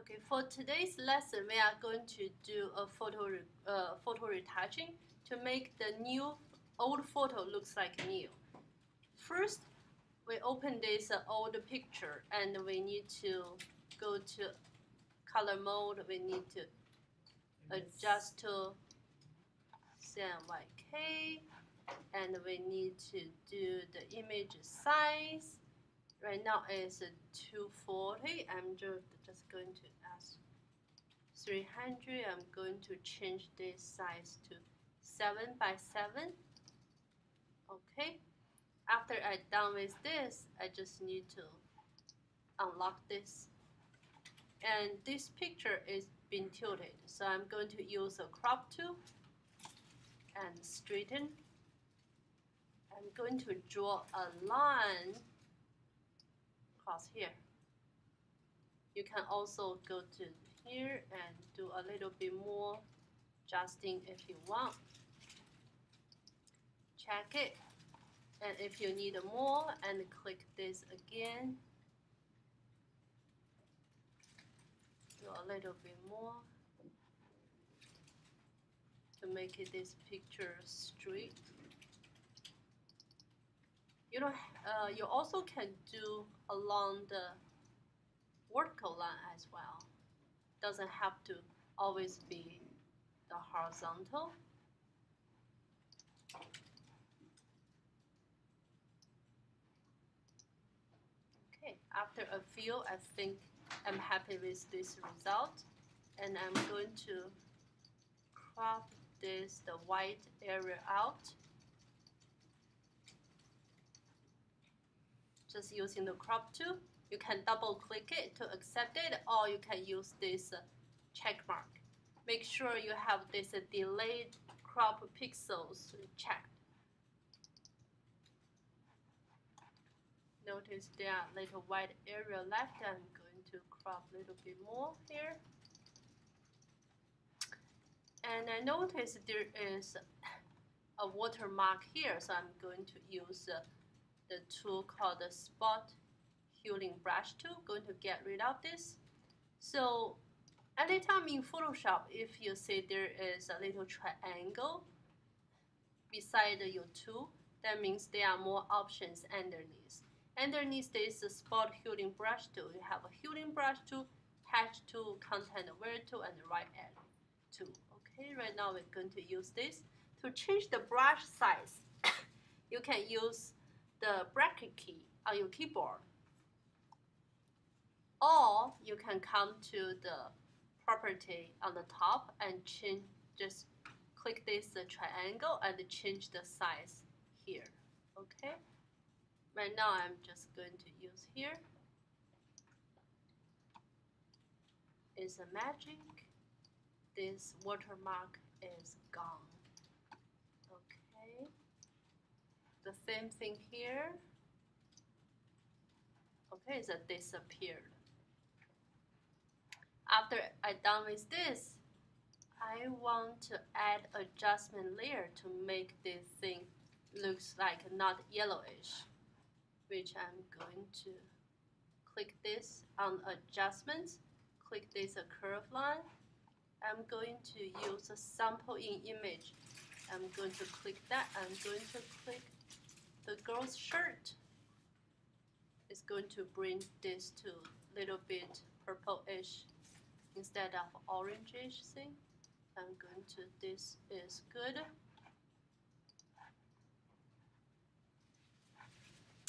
Okay, for today's lesson, we are going to do a photo retouching to make the old photo looks like new. First, we open this old picture and we need to go to color mode. We need to adjust to CMYK, and we need to do the image size. Right now it's 240. I'm just going to ask 300. I'm going to change this size to 7 by 7. Okay. After I'm done with this, I just need to unlock this. And this picture is been tilted, so I'm going to use a crop tool and straighten. I'm going to draw a line across here. You can also go to here and do a little bit more adjusting if you want. Check it, and if you need more, and click this again. Do a little bit more to make it this picture straight. You also can do along the vertical line as well. Doesn't have to always be the horizontal. Okay, after a few, I think I'm happy with this result, and I'm going to crop the white area out. Just using the crop tool. You can double click it to accept it, or you can use this check mark. Make sure you have this delayed crop pixels checked. Notice there are little white area left. I'm going to crop a little bit more here. And I notice there is a watermark here, so I'm going to use the tool called the spot healing brush tool. Going to get rid of this. So anytime in Photoshop, if you see there is a little triangle beside your tool, that means there are more options underneath. Underneath this spot healing brush tool, you have a healing brush tool, hatch tool, content aware tool, and right edge tool. Okay, right now we're going to use this to change the brush size. You can use the bracket key on your keyboard, or you can come to the property on the top and change. Just click this triangle and change the size here. Okay. Right now I'm just going to use here. It's a magic. This watermark is gone. Okay. The same thing here. Okay, it's disappeared. After I'm done with this, I want to add adjustment layer to make this thing looks like not yellowish, which I'm going to click this on adjustments, click this curve line. I'm going to use a sample in image. I'm going to click that. I'm going to click the girl's shirt. It's going to bring this to a little bit purplish instead of orangish thing. I'm going to, this is good.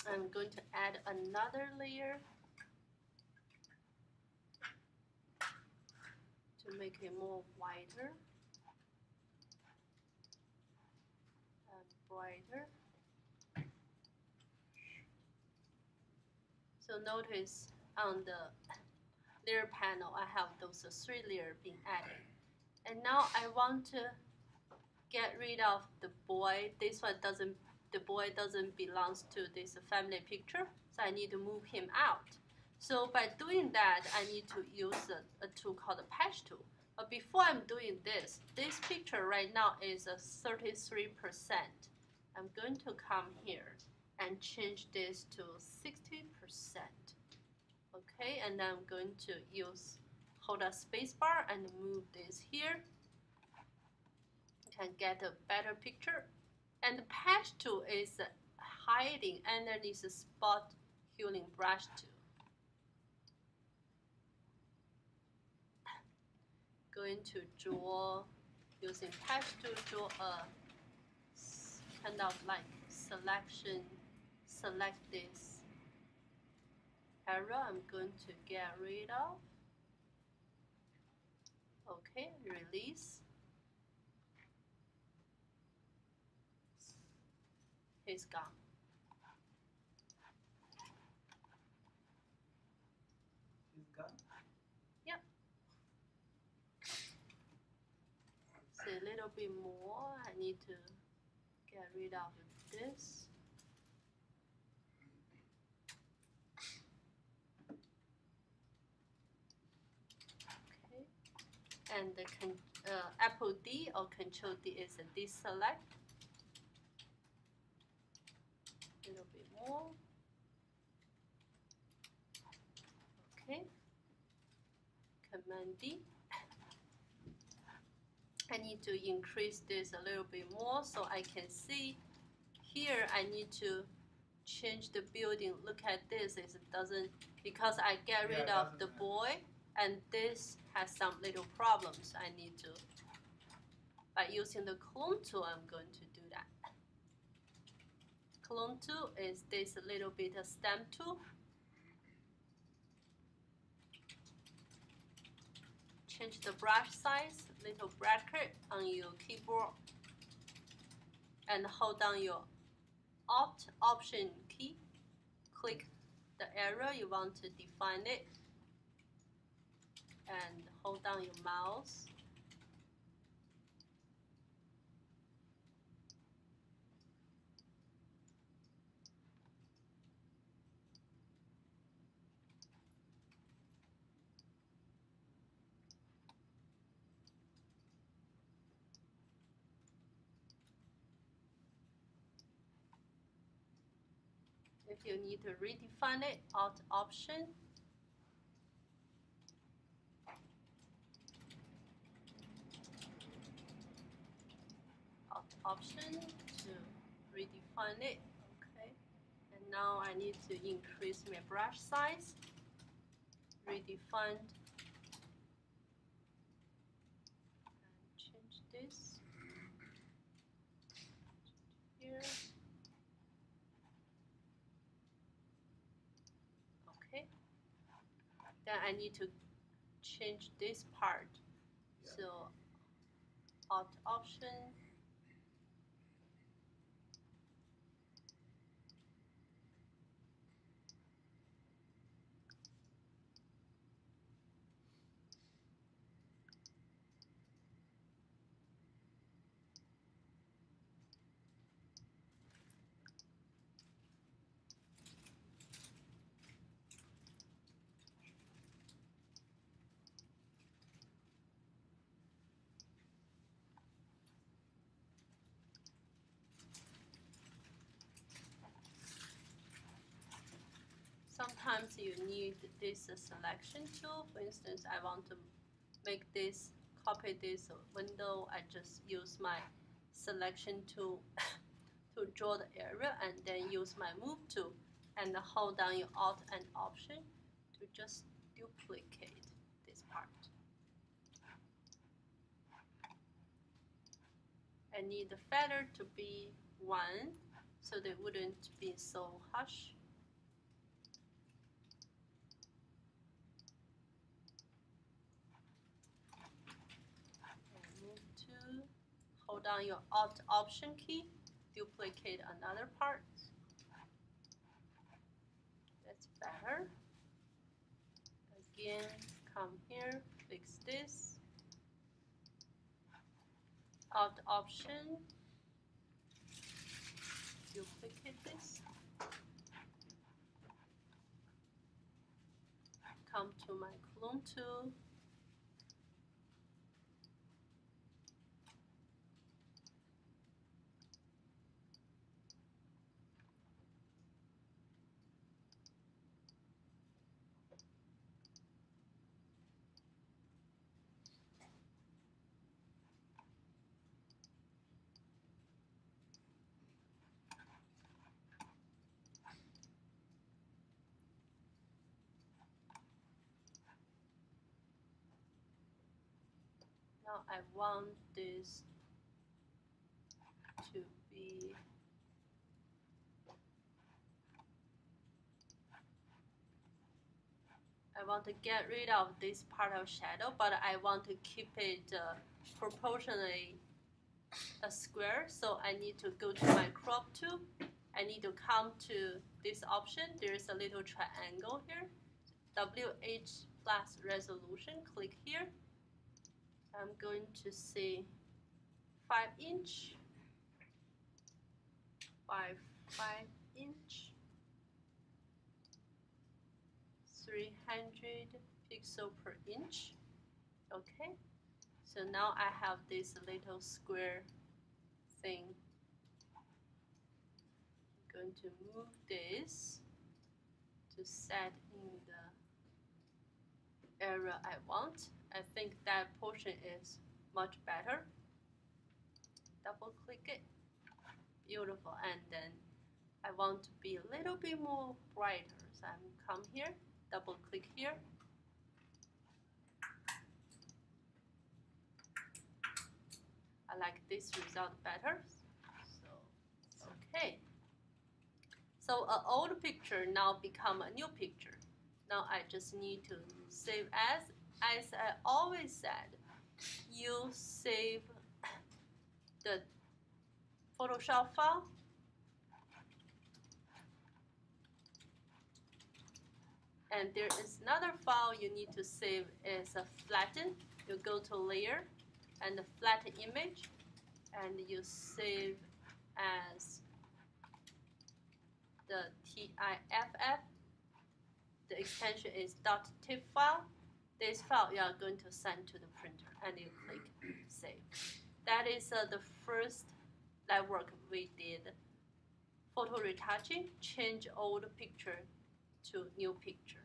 I'm going to add another layer to make it more whiter and brighter. So notice on the layer panel, I have those 3 layers being added. And now I want to get rid of the boy. This one doesn't, the boy doesn't belong to this family picture, so I need to move him out. So by doing that, I need to use a tool called the patch tool. But before I'm doing this picture right now is 33%. I'm going to come here and change this to 60%. Okay, and then I'm going to use hold a space bar and move this here. You can get a better picture. And the patch tool is hiding underneath the spot healing brush tool. Going to draw, using patch tool, draw a kind of like selection, select this area I'm going to get rid of. Okay, release. It's gone. It's gone? Yep. So a little bit more, I need to get rid of this. Okay. And the Apple D or Control D is a deselect. A little bit more. Okay. Command D. I need to increase this a little bit more so I can see. Here I need to change the building. Look at this, it doesn't, because I get rid of the boy, and this has some little problems. I need to, by using the clone tool, I'm going to do that. Clone tool is this little bit of stamp tool. Change the brush size, little bracket on your keyboard, and hold down your Alt Option key. Click the area you want to define it, and hold down your mouse. If you need to redefine it, Alt Option. Alt Option to redefine it. Okay. And now I need to increase my brush size. Redefine. And change this. Here. Okay. Then I need to change this part. Yeah. So Alt Option. Sometimes you need this selection tool. For instance, I want to make this, copy this window. I just use my selection tool to draw the area, and then use my move tool and hold down your Alt and Option to just duplicate this part. I need the feather to be 1 so they wouldn't be so harsh. Hold down your Alt Option key, duplicate another part. That's better. Again, come here, fix this. Alt Option, duplicate this. Come to my clone tool. Now I want this to be I want to get rid of this part of shadow, but I want to keep it proportionally a square. So I need to go to my crop tool. I need to come to this option. There's a little triangle here. WH plus resolution. Click here. I'm going to say 5 inch by 5 inch. 300 pixel per inch. Okay, so now I have this little square thing. I'm going to move this to set in the area I want. I think that portion is much better. Double click it. Beautiful. And then I want to be a little bit more brighter. So I'm come here. Double click here. I like this result better. So, okay. So an old picture now become a new picture. Now I just need to save as I always said, you save the Photoshop file. And there is another file you need to save is a flatten. You go to layer and the flatten image and you save as the TIFF. The extension is .tiff file. This file you are going to send to the printer and you click save. That is the first lab work we did. Photo retouching, change old picture to new picture.